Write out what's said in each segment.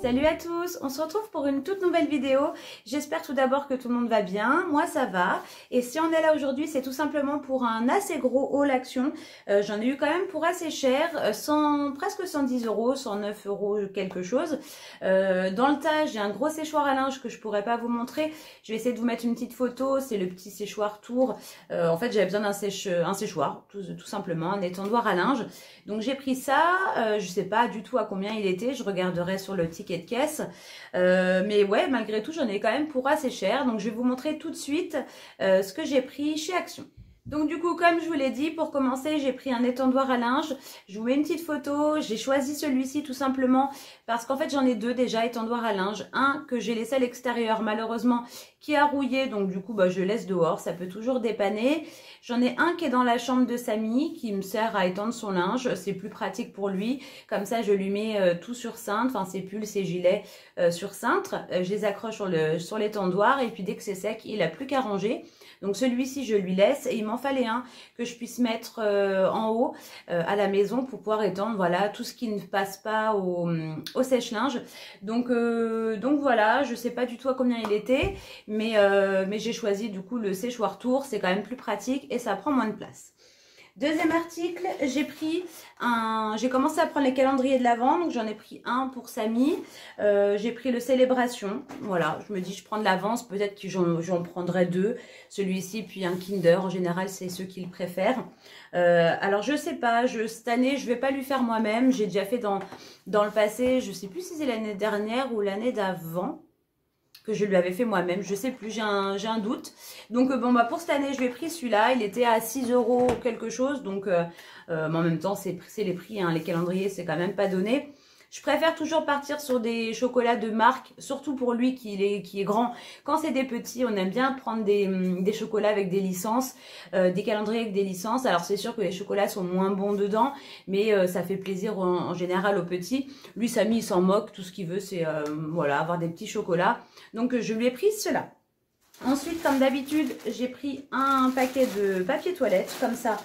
Salut à tous, on se retrouve pour une toute nouvelle vidéo. J'espère tout d'abord que tout le monde va bien, moi ça va. Et si on est là aujourd'hui, c'est tout simplement pour un assez gros haul action. J'en ai eu quand même pour assez cher, presque 110 €, 109 € quelque chose. Dans le tas, j'ai un gros séchoir à linge que je pourrais pas vous montrer. Je vais essayer de vous mettre une petite photo, c'est le petit séchoir Tour. En fait, j'avais besoin d'un séchoir, tout simplement, un étendoir à linge. Donc j'ai pris ça, je sais pas du tout à combien il était, je regarderai sur le ticket de caisse. Mais ouais, malgré tout, j'en ai quand même pour assez cher. Donc je vais vous montrer tout de suite ce que j'ai pris chez Action. Donc du coup, comme je vous l'ai dit, pour commencer, j'ai pris un étendoir à linge. Je vous mets une petite photo. J'ai choisi celui-ci tout simplement parce qu'en fait, j'en ai deux déjà, étendoirs à linge. Un que j'ai laissé à l'extérieur, malheureusement, qui a rouillé. Donc du coup, je laisse dehors. Ça peut toujours dépanner. J'en ai un qui est dans la chambre de Samy, qui me sert à étendre son linge. C'est plus pratique pour lui. Comme ça, je lui mets tout sur cintre, enfin ses pulls, ses gilets sur cintre. Je les accroche sur l'étendoir et puis dès que c'est sec, il n'a plus qu'à ranger. Donc celui-ci, je lui laisse et il m'en fallait un que je puisse mettre en haut à la maison pour pouvoir étendre voilà tout ce qui ne passe pas au sèche-linge. Donc voilà, je sais pas du tout à combien il était, mais j'ai choisi du coup le séchoir Tour, c'est quand même plus pratique et ça prend moins de place. Deuxième article, j'ai commencé à prendre les calendriers de l'Avent, donc j'en ai pris un pour Samy. J'ai pris le Célébration, voilà, je me dis je prends de l'avance, peut-être que j'en prendrai deux, celui-ci puis un Kinder, en général c'est ceux qu'il préfère. Alors je sais pas, cette année je vais pas lui faire moi-même, j'ai déjà fait dans le passé, je sais plus si c'est l'année dernière ou l'année d'avant que je lui avais fait moi-même, je sais plus, j'ai un doute. Donc pour cette année, je lui ai pris celui-là, il était à 6 € quelque chose, donc mais en même temps, c'est les prix, hein, les calendriers, c'est quand même pas donné. Je préfère toujours partir sur des chocolats de marque, surtout pour lui qui est grand. Quand c'est des petits, on aime bien prendre des chocolats avec des licences, des calendriers avec des licences. Alors c'est sûr que les chocolats sont moins bons dedans, mais ça fait plaisir en général aux petits. Lui, Samy, il s'en moque, tout ce qu'il veut, c'est voilà, avoir des petits chocolats. Donc je lui ai pris cela. Ensuite, comme d'habitude, j'ai pris un paquet de papier toilette, comme ça.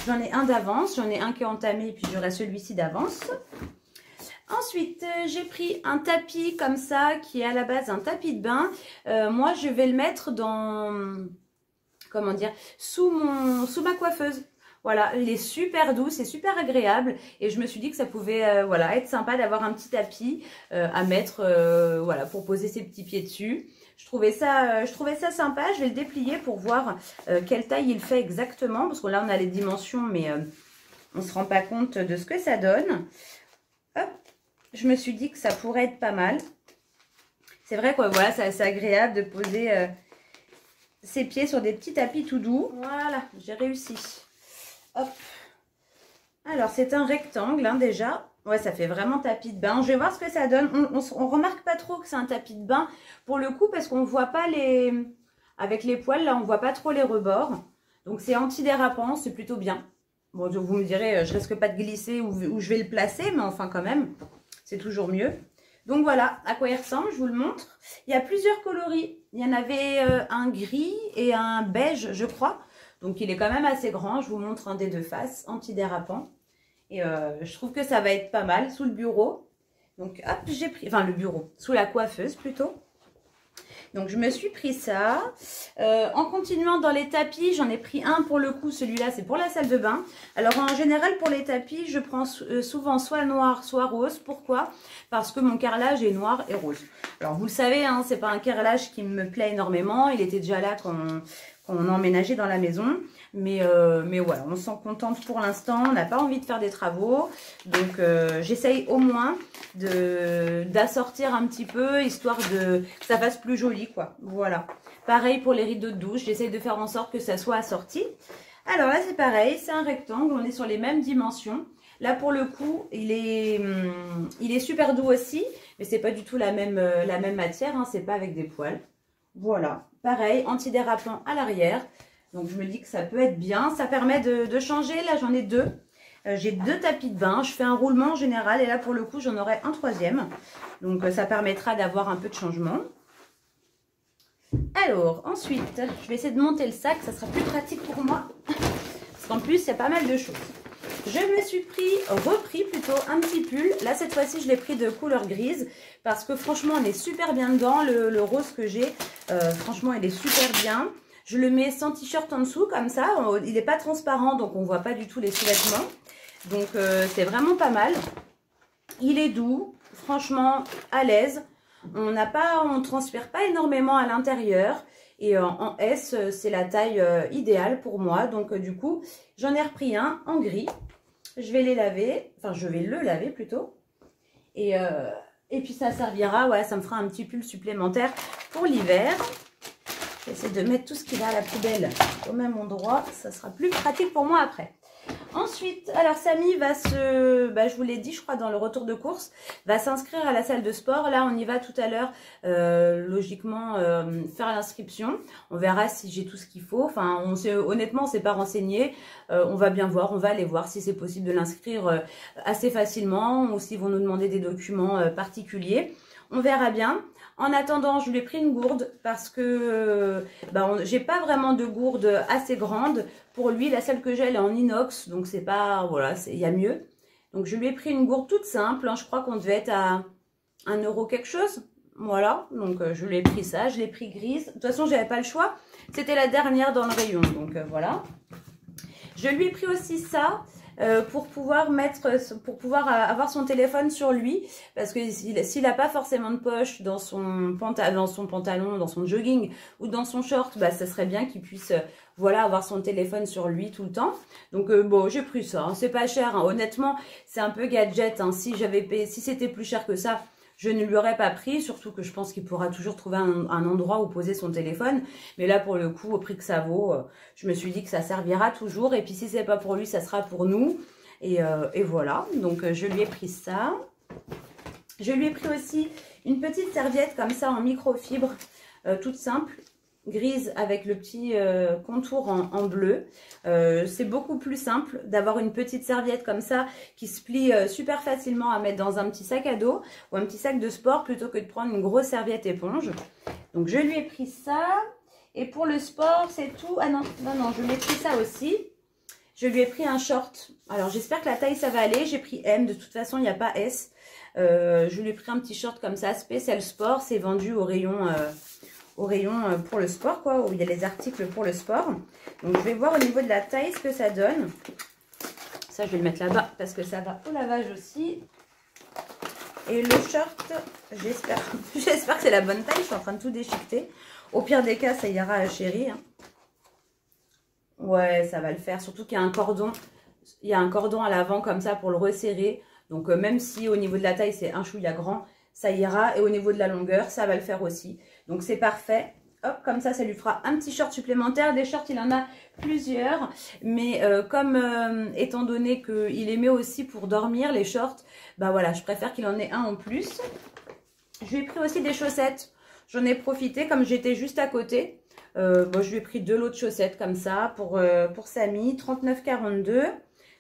J'en ai un d'avance, j'en ai un qui est entamé, et puis j'aurai celui-ci d'avance. Ensuite, j'ai pris un tapis comme ça, qui est à la base un tapis de bain. Moi, je vais le mettre dans, comment dire, sous ma coiffeuse. Voilà, il est super doux, c'est super agréable. Et je me suis dit que ça pouvait voilà, être sympa d'avoir un petit tapis à mettre voilà, pour poser ses petits pieds dessus. Je trouvais ça sympa. Je vais le déplier pour voir quelle taille il fait exactement. Parce que là, on a les dimensions, mais on ne se rend pas compte de ce que ça donne. Hop. Je me suis dit que ça pourrait être pas mal. C'est vrai que voilà, c'est assez agréable de poser ses pieds sur des petits tapis tout doux. Voilà, j'ai réussi. Hop. Alors, c'est un rectangle hein, déjà. Ouais, ça fait vraiment tapis de bain. Je vais voir ce que ça donne. On remarque pas trop que c'est un tapis de bain pour le coup parce qu'on voit pas les... Avec les poils, là, on voit pas trop les rebords. Donc, c'est antidérapant, c'est plutôt bien. Bon, vous me direz, je risque pas de glisser où je vais le placer, mais enfin quand même... C'est toujours mieux. Donc voilà à quoi il ressemble, je vous le montre. Il y a plusieurs coloris. Il y en avait un gris et un beige, je crois. Donc il est quand même assez grand. Je vous montre un des deux faces, antidérapant. Et je trouve que ça va être pas mal sous le bureau. Donc hop, j'ai pris, enfin le bureau, sous la coiffeuse plutôt. Donc je me suis pris ça. En continuant dans les tapis, j'en ai pris un pour le coup. Celui-là, c'est pour la salle de bain. Alors en général, pour les tapis, je prends souvent soit noir, soit rose. Pourquoi? Parce que mon carrelage est noir et rose. Alors vous le savez, hein, c'est pas un carrelage qui me plaît énormément. Il était déjà là quand on a emménagé dans la maison. Mais voilà, on s'en contente pour l'instant. On n'a pas envie de faire des travaux. Donc j'essaye au moins d'assortir un petit peu, histoire que ça fasse plus joli, quoi. Voilà. Pareil pour les rideaux de douche. J'essaye de faire en sorte que ça soit assorti. Alors là, c'est pareil. C'est un rectangle. On est sur les mêmes dimensions. Là, pour le coup, il est super doux aussi. Mais c'est pas du tout la même matière. Hein, c'est pas avec des poils. Voilà. Pareil, antidérapant à l'arrière. Donc, je me dis que ça peut être bien. Ça permet de changer. Là, j'en ai deux. J'ai deux tapis de bain. Je fais un roulement en général. Et là, pour le coup, j'en aurai un troisième. Donc, ça permettra d'avoir un peu de changement. Alors, ensuite, je vais essayer de monter le sac. Ça sera plus pratique pour moi. Parce qu'en plus, il y a pas mal de choses. Je me suis repris plutôt un petit pull. Là, cette fois-ci, je l'ai pris de couleur grise parce que franchement, on est super bien dedans. Le rose que j'ai, franchement, il est super bien. Je le mets sans t-shirt en dessous, comme ça. Il n'est pas transparent, donc on ne voit pas du tout les sous-vêtements. Donc, c'est vraiment pas mal. Il est doux, franchement, à l'aise. On ne transpire pas énormément à l'intérieur. Et en S, c'est la taille idéale pour moi. Donc, du coup, j'en ai repris un en gris. Je vais les laver. Enfin, je vais le laver plutôt. Et puis, ça servira. Ouais, ça me fera un petit pull supplémentaire pour l'hiver. J'essaie de mettre tout ce qui va à la poubelle au même endroit. Ça sera plus pratique pour moi après. Ensuite, alors Samy va je vous l'ai dit, je crois, dans le retour de course, va s'inscrire à la salle de sport. Là, on y va tout à l'heure, logiquement, faire l'inscription. On verra si j'ai tout ce qu'il faut. Enfin, honnêtement, on ne s'est pas renseigné. On va bien voir, on va aller voir si c'est possible de l'inscrire assez facilement ou s'ils vont nous demander des documents particuliers. On verra bien. En attendant, je lui ai pris une gourde parce que j'ai pas vraiment de gourde assez grande. Pour lui, la seule que j'ai, elle est en inox. Donc, c'est pas, voilà, il y a mieux. Donc, je lui ai pris une gourde toute simple. Hein, je crois qu'on devait être à 1 € quelque chose. Voilà. Donc, je lui ai pris ça. Je l'ai pris grise. De toute façon, j'avais pas le choix. C'était la dernière dans le rayon. Donc, voilà. Je lui ai pris aussi ça. Pour pouvoir avoir son téléphone sur lui, parce que s'il n'a pas forcément de poche dans son pantalon, dans son jogging ou dans son short, ça serait bien qu'il puisse voilà, avoir son téléphone sur lui tout le temps. Donc bon, j'ai pris ça, hein, c'est pas cher, hein. Honnêtement, c'est un peu gadget, hein. Si c'était plus cher que ça, je ne lui aurais pas pris, surtout que je pense qu'il pourra toujours trouver un endroit où poser son téléphone. Mais là, pour le coup, au prix que ça vaut, je me suis dit que ça servira toujours. Et puis, si c'est pas pour lui, ça sera pour nous. Et voilà. Donc, je lui ai pris ça. Je lui ai pris aussi une petite serviette comme ça en microfibre, toute simple, grise avec le petit contour en bleu. C'est beaucoup plus simple d'avoir une petite serviette comme ça qui se plie super facilement à mettre dans un petit sac à dos ou un petit sac de sport plutôt que de prendre une grosse serviette éponge. Donc je lui ai pris ça. Et pour le sport, c'est tout. Ah non, je lui ai pris ça aussi. Je lui ai pris un short. Alors j'espère que la taille ça va aller. J'ai pris M, de toute façon il n'y a pas S. Je lui ai pris un petit short comme ça, spécial sport. C'est vendu au rayon pour le sport, quoi, où il y a les articles pour le sport. Donc, je vais voir au niveau de la taille ce que ça donne. Ça, je vais le mettre là-bas parce que ça va au lavage aussi. Et le short, j'espère que c'est la bonne taille. Je suis en train de tout déchiqueter. Au pire des cas, ça ira à Chérie. Hein. Ouais, ça va le faire. Surtout qu'il y a un cordon. Il y a un cordon à l'avant comme ça pour le resserrer. Donc, même si au niveau de la taille, c'est un chouïa grand, ça ira. Et au niveau de la longueur, ça va le faire aussi. Donc, c'est parfait. Hop, comme ça lui fera un petit short supplémentaire. Des shorts, il en a plusieurs. Mais étant donné qu'il aimait aussi pour dormir, les shorts, voilà, je préfère qu'il en ait un en plus. Je lui ai pris aussi des chaussettes. J'en ai profité comme j'étais juste à côté. Je lui ai pris 2 lots de chaussettes comme ça pour Samy. 39,42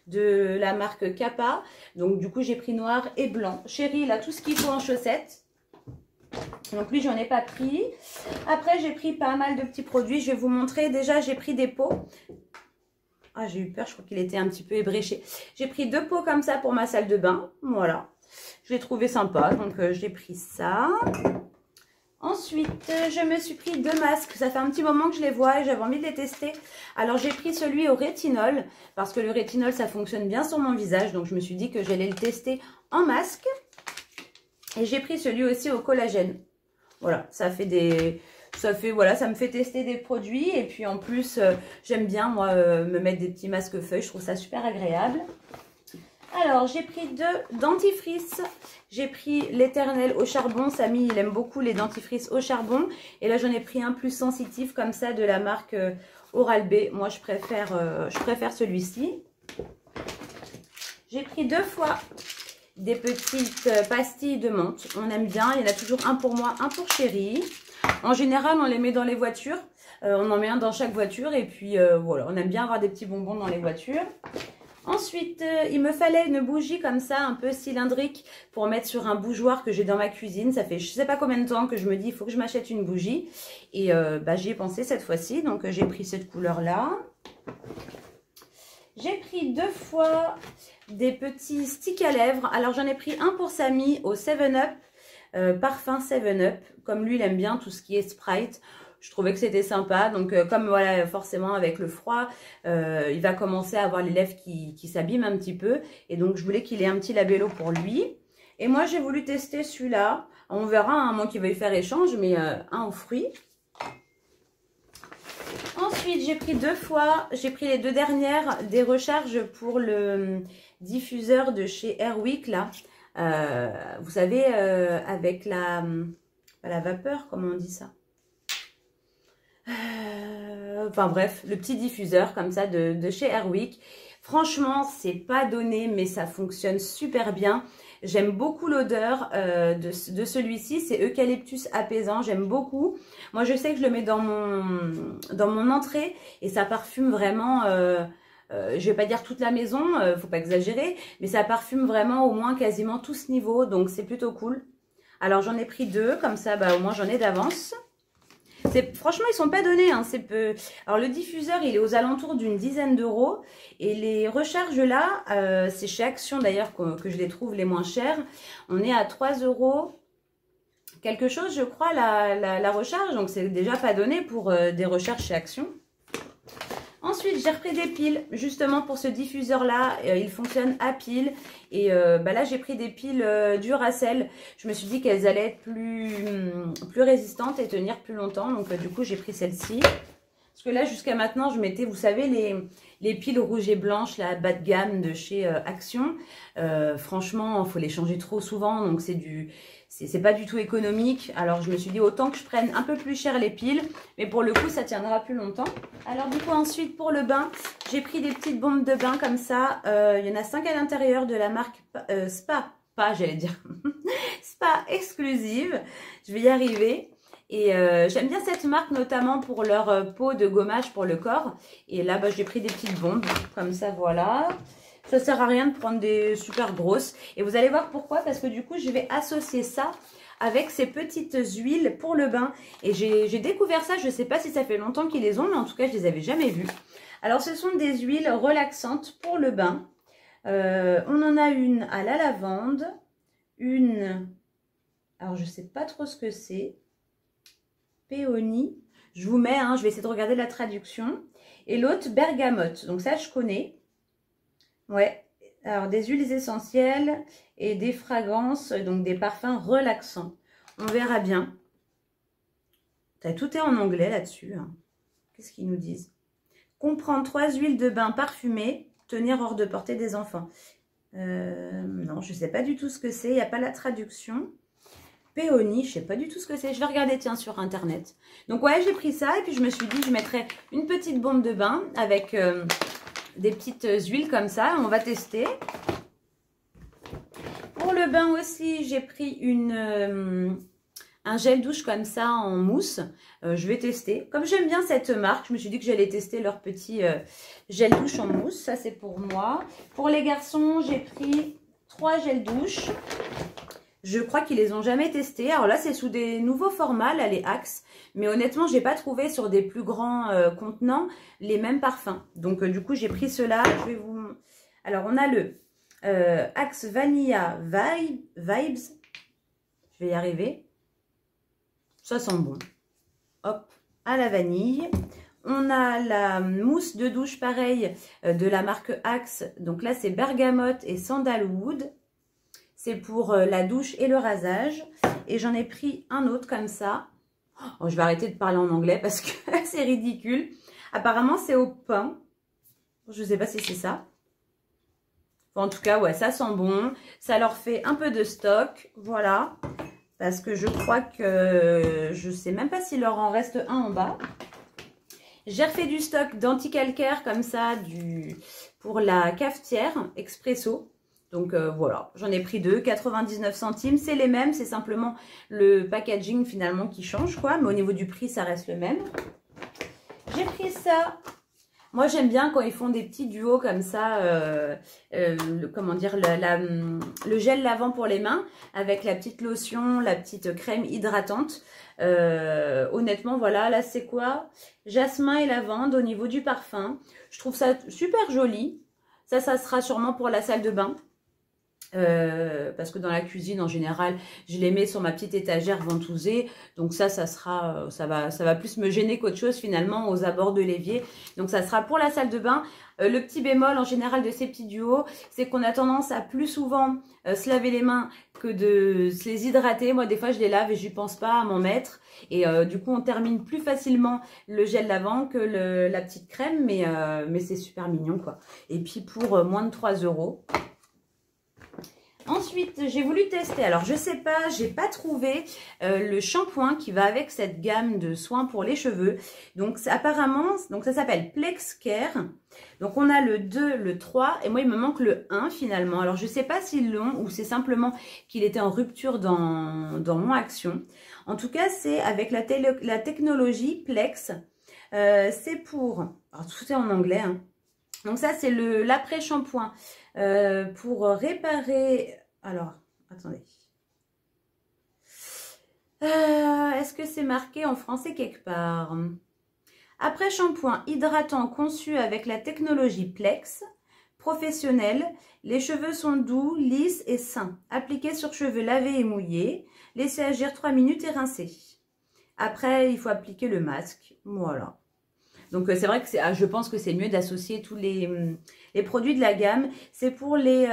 de la marque Kappa. Donc, du coup, j'ai pris noir et blanc. Chérie, il a tout ce qu'il faut en chaussettes. Donc lui, j'en ai pas pris. Après, j'ai pris pas mal de petits produits. Je vais vous montrer. Déjà, j'ai pris des pots. Ah, j'ai eu peur. Je crois qu'il était un petit peu ébréché. J'ai pris 2 pots comme ça pour ma salle de bain. Voilà. Je l'ai trouvé sympa. Donc, j'ai pris ça. Ensuite, je me suis pris 2 masques. Ça fait un petit moment que je les vois et j'avais envie de les tester. Alors, j'ai pris celui au rétinol. Parce que le rétinol, ça fonctionne bien sur mon visage. Donc, je me suis dit que j'allais le tester en masque. Et j'ai pris celui aussi au collagène. Voilà, ça me fait tester des produits. Et puis en plus, j'aime bien, moi, me mettre des petits masques feuilles. Je trouve ça super agréable. Alors, j'ai pris 2 dentifrices. J'ai pris l'éternel au charbon. Samy, il aime beaucoup les dentifrices au charbon. Et là, j'en ai pris un plus sensitif comme ça de la marque Oral-B. Moi, je préfère celui-ci. J'ai pris 2 fois des petites pastilles de menthe. On aime bien. Il y en a toujours un pour moi, un pour Chérie. En général, on les met dans les voitures. On en met un dans chaque voiture. Et puis, voilà, on aime bien avoir des petits bonbons dans les voitures. Ensuite, il me fallait une bougie comme ça, un peu cylindrique, pour mettre sur un bougeoir que j'ai dans ma cuisine. Ça fait je sais pas combien de temps que je me dis, il faut que je m'achète une bougie. Et j'y ai pensé cette fois-ci. Donc, j'ai pris cette couleur-là. J'ai pris 2 fois des petits sticks à lèvres. Alors j'en ai pris un pour Samy au 7-Up, parfum 7-Up. Comme lui il aime bien tout ce qui est Sprite, je trouvais que c'était sympa. Donc comme voilà, forcément avec le froid, il va commencer à avoir les lèvres qui s'abîment un petit peu. Et donc je voulais qu'il ait un petit labello pour lui. Et moi j'ai voulu tester celui-là. On verra, hein, moi qui veuille faire échange, mais un aux fruits. Ensuite, j'ai pris 2 fois, j'ai pris les 2 dernières des recharges pour le diffuseur de chez Airwick, là. Vous savez, avec la vapeur, comment on dit ça? Enfin bref, le petit diffuseur comme ça de chez Airwick. Franchement, c'est pas donné, mais ça fonctionne super bien. J'aime beaucoup l'odeur de celui-ci, c'est eucalyptus apaisant, j'aime beaucoup. Moi, je sais que je le mets dans mon entrée et ça parfume vraiment, je vais pas dire toute la maison, faut pas exagérer, mais ça parfume vraiment au moins quasiment tout ce niveau, donc c'est plutôt cool. Alors, j'en ai pris 2, comme ça, bah, au moins j'en ai d'avance. Franchement, ils sont pas donnés, hein, c'est peu. Alors, le diffuseur, il est aux alentours d'une dizaine d'euros. Et les recharges là, c'est chez Action d'ailleurs que je les trouve les moins chères. On est à 3 euros quelque chose, je crois, la recharge. Donc, c'est déjà pas donné pour des recharges chez Action. Ensuite, j'ai repris des piles, justement pour ce diffuseur-là. Il fonctionne à pile. Et bah là, j'ai pris des piles Duracell. Je me suis dit qu'elles allaient être plus résistantes et tenir plus longtemps. Donc, du coup, j'ai pris celle-ci. Parce que là, jusqu'à maintenant, je mettais, vous savez, les piles rouges et blanches, la bas de gamme de chez Action. Franchement, il faut les changer trop souvent. Donc, c'est pas du tout économique. Alors, je me suis dit, autant que je prenne un peu plus cher les piles. Mais pour le coup, ça tiendra plus longtemps. Alors, du coup, ensuite, pour le bain, j'ai pris des petites bombes de bain comme ça. Il y en a 5 à l'intérieur de la marque j'allais dire, Spa exclusive. Je vais y arriver. Et j'aime bien cette marque notamment pour leur peau de gommage pour le corps. Et là, bah, j'ai pris des petites bombes comme ça, voilà. Ça sert à rien de prendre des super grosses. Et vous allez voir pourquoi, parce que du coup, je vais associer ça avec ces petites huiles pour le bain. Et j'ai découvert ça, je ne sais pas si ça fait longtemps qu'ils les ont, mais en tout cas, je ne les avais jamais vues. Alors, ce sont des huiles relaxantes pour le bain. On en a une à la lavande, une... Alors, je ne sais pas trop ce que c'est. Péonie. Je vous mets, hein, je vais essayer de regarder la traduction. Et l'autre, bergamote. Donc ça, je connais. Ouais. Alors, des huiles essentielles et des fragrances, donc des parfums relaxants. On verra bien. Tout est en anglais là-dessus. Hein. Qu'est-ce qu'ils nous disent? Comprendre 3 huiles de bain parfumées, tenir hors de portée des enfants. Non, je ne sais pas du tout ce que c'est. Il n'y a pas la traduction. Péonie, je sais pas du tout ce que c'est. Je vais regarder, tiens, sur internet. Donc ouais, j'ai pris ça et puis je me suis dit, je mettrais une petite bombe de bain avec des petites huiles comme ça. On va tester. Pour le bain aussi, j'ai pris un gel douche comme ça en mousse. Je vais tester. Comme j'aime bien cette marque, je me suis dit que j'allais tester leur petit gel douche en mousse. Ça, c'est pour moi. Pour les garçons, j'ai pris 3 gels douche. Je crois qu'ils les ont jamais testés. Alors là, c'est sous des nouveaux formats, là, les Axe. Mais honnêtement, j'ai pas trouvé sur des plus grands contenants les mêmes parfums. Donc, du coup, j'ai pris ceux-là. Je vais vous... Alors, on a le Axe Vanilla Vibes. Je vais y arriver. Ça sent bon. Hop, à la vanille. On a la mousse de douche, pareil, de la marque Axe. Donc là, c'est bergamote et sandalwood. C'est pour la douche et le rasage. Et j'en ai pris un autre comme ça. Oh, je vais arrêter de parler en anglais parce que c'est ridicule. Apparemment, c'est au pain. Je ne sais pas si c'est ça. Enfin, en tout cas, ouais, ça sent bon. Ça leur fait un peu de stock. Voilà. Parce que je crois que... Je ne sais même pas s'il leur en reste un en bas. J'ai refait du stock d'anti-calcaire comme ça pour la cafetière expresso. Donc voilà, j'en ai pris 2, 99 centimes, c'est les mêmes, c'est simplement le packaging finalement qui change quoi, mais au niveau du prix ça reste le même. J'ai pris ça, moi j'aime bien quand ils font des petits duos comme ça, comment dire, le gel lavant pour les mains avec la petite lotion, la petite crème hydratante. Honnêtement voilà, là c'est quoi? Jasmin et lavande au niveau du parfum, je trouve ça super joli. Ça sera sûrement pour la salle de bain. Parce que dans la cuisine en général je les mets sur ma petite étagère ventousée, donc ça va plus me gêner qu'autre chose finalement aux abords de l'évier, donc ça sera pour la salle de bain. Le petit bémol en général de ces petits duos, c'est qu'on a tendance à plus souvent se laver les mains que de se les hydrater. Moi des fois je les lave et je pense pas à m'en mettre, et du coup on termine plus facilement le gel lavant que la petite crème, mais c'est super mignon quoi. Et puis pour moins de 3 €. Ensuite, j'ai voulu tester, alors je sais pas, j'ai pas trouvé le shampoing qui va avec cette gamme de soins pour les cheveux. Donc apparemment, ça s'appelle Plex Care. Donc on a le 2, le 3 et moi il me manque le 1 finalement. Alors je sais pas s'ils l'ont ou c'est simplement qu'il était en rupture dans mon Action. En tout cas, c'est avec la technologie Plex. C'est pour, alors tout est en anglais, hein. Donc ça c'est l'après-shampoing pour réparer, alors attendez, est-ce que c'est marqué en français quelque part? Après-shampoing hydratant conçu avec la technologie Plex, professionnel, les cheveux sont doux, lisses et sains. Appliqués sur cheveux lavés et mouillés, laissez agir 3 minutes et rincer. Après, il faut appliquer le masque, voilà. Donc c'est vrai que je pense que c'est mieux d'associer tous les produits de la gamme. C'est pour les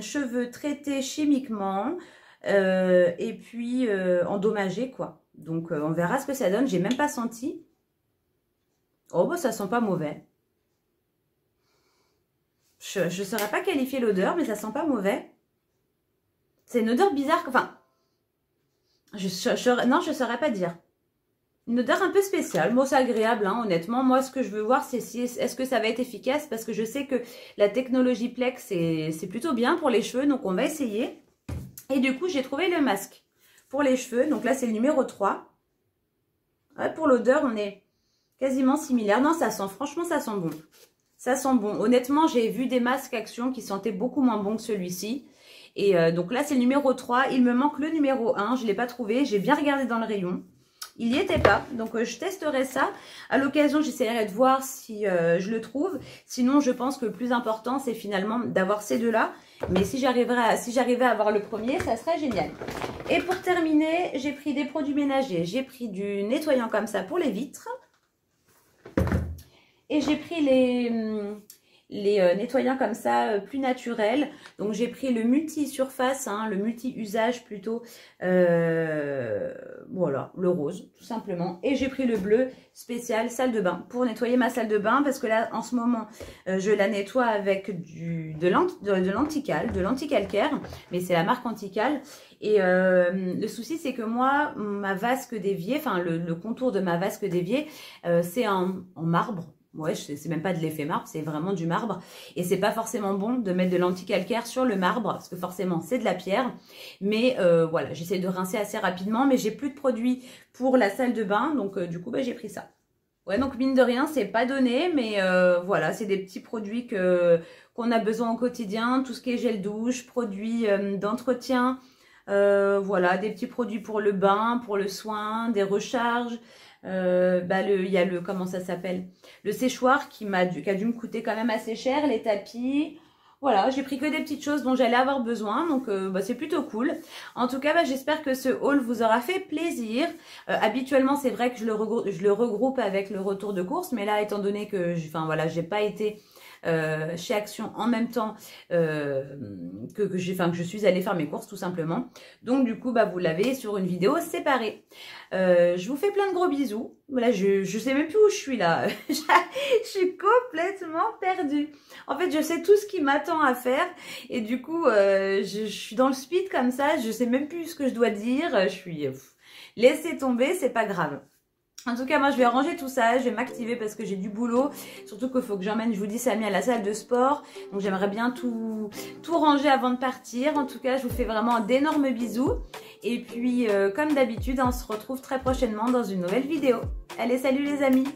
cheveux traités chimiquement et puis endommagés quoi. Donc on verra ce que ça donne. J'ai même pas senti. Oh bah ça sent pas mauvais. Je ne saurais pas qualifier l'odeur, mais ça sent pas mauvais. C'est une odeur bizarre. Enfin, non, je saurais pas dire. Une odeur un peu spéciale. Moi, c'est agréable, hein, honnêtement. Moi, ce que je veux voir, c'est est-ce que ça va être efficace, parce que je sais que la technologie Plex, c'est plutôt bien pour les cheveux. Donc, on va essayer. Et du coup, j'ai trouvé le masque pour les cheveux. Donc là, c'est le numéro 3. Ouais, pour l'odeur, on est quasiment similaire. Non, ça sent, franchement, ça sent bon. Ça sent bon. Honnêtement, j'ai vu des masques Action qui sentaient beaucoup moins bon que celui-ci. Et donc là, c'est le numéro 3. Il me manque le numéro 1. Je ne l'ai pas trouvé. J'ai bien regardé dans le rayon. Il n'y était pas, donc je testerai ça. À l'occasion, j'essaierai de voir si je le trouve. Sinon, je pense que le plus important, c'est finalement d'avoir ces deux-là. Mais si j'arrivais à avoir le premier, ça serait génial. Et pour terminer, j'ai pris des produits ménagers. J'ai pris du nettoyant comme ça pour les vitres. Et j'ai pris les nettoyants comme ça plus naturels. Donc j'ai pris le multi-surface, hein, le multi-usage plutôt, voilà, le rose tout simplement. Et j'ai pris le bleu spécial salle de bain pour nettoyer ma salle de bain, parce que là en ce moment je la nettoie avec de l'anticalcaire, mais c'est la marque Antical. Et le souci c'est que moi, ma vasque d'évier, enfin le contour de ma vasque d'évier, c'est en marbre. Ouais, c'est même pas de l'effet marbre, c'est vraiment du marbre. Et c'est pas forcément bon de mettre de l'anticalcaire sur le marbre, parce que forcément c'est de la pierre. Mais voilà, j'essaie de rincer assez rapidement, mais j'ai plus de produits pour la salle de bain, donc du coup bah, j'ai pris ça. Ouais, donc mine de rien, c'est pas donné, mais voilà, c'est des petits produits qu'on a besoin au quotidien, tout ce qui est gel douche, produits d'entretien, voilà, des petits produits pour le bain, pour le soin, des recharges. Il y a comment ça s'appelle, le séchoir qui a dû me coûter quand même assez cher, les tapis. Voilà, j'ai pris que des petites choses dont j'allais avoir besoin, donc c'est plutôt cool. En tout cas, j'espère que ce haul vous aura fait plaisir. Habituellement, c'est vrai que je le regroupe avec le retour de course, mais là, étant donné que j'ai pas été chez Action en même temps que je suis allée faire mes courses tout simplement. Donc du coup, vous l'avez sur une vidéo séparée. Je vous fais plein de gros bisous. Là, je sais même plus où je suis là. Je suis complètement perdue. En fait, je sais tout ce qui m'attend à faire et du coup, je suis dans le speed comme ça. Je sais même plus ce que je dois dire. Je suis laissez tomber, c'est pas grave. En tout cas, moi, je vais ranger tout ça, je vais m'activer parce que j'ai du boulot. Surtout qu'il faut que j'emmène, je vous dis, Samy à la salle de sport. Donc, j'aimerais bien tout ranger avant de partir. En tout cas, je vous fais vraiment d'énormes bisous. Et puis, comme d'habitude, on se retrouve très prochainement dans une nouvelle vidéo. Allez, salut les amis!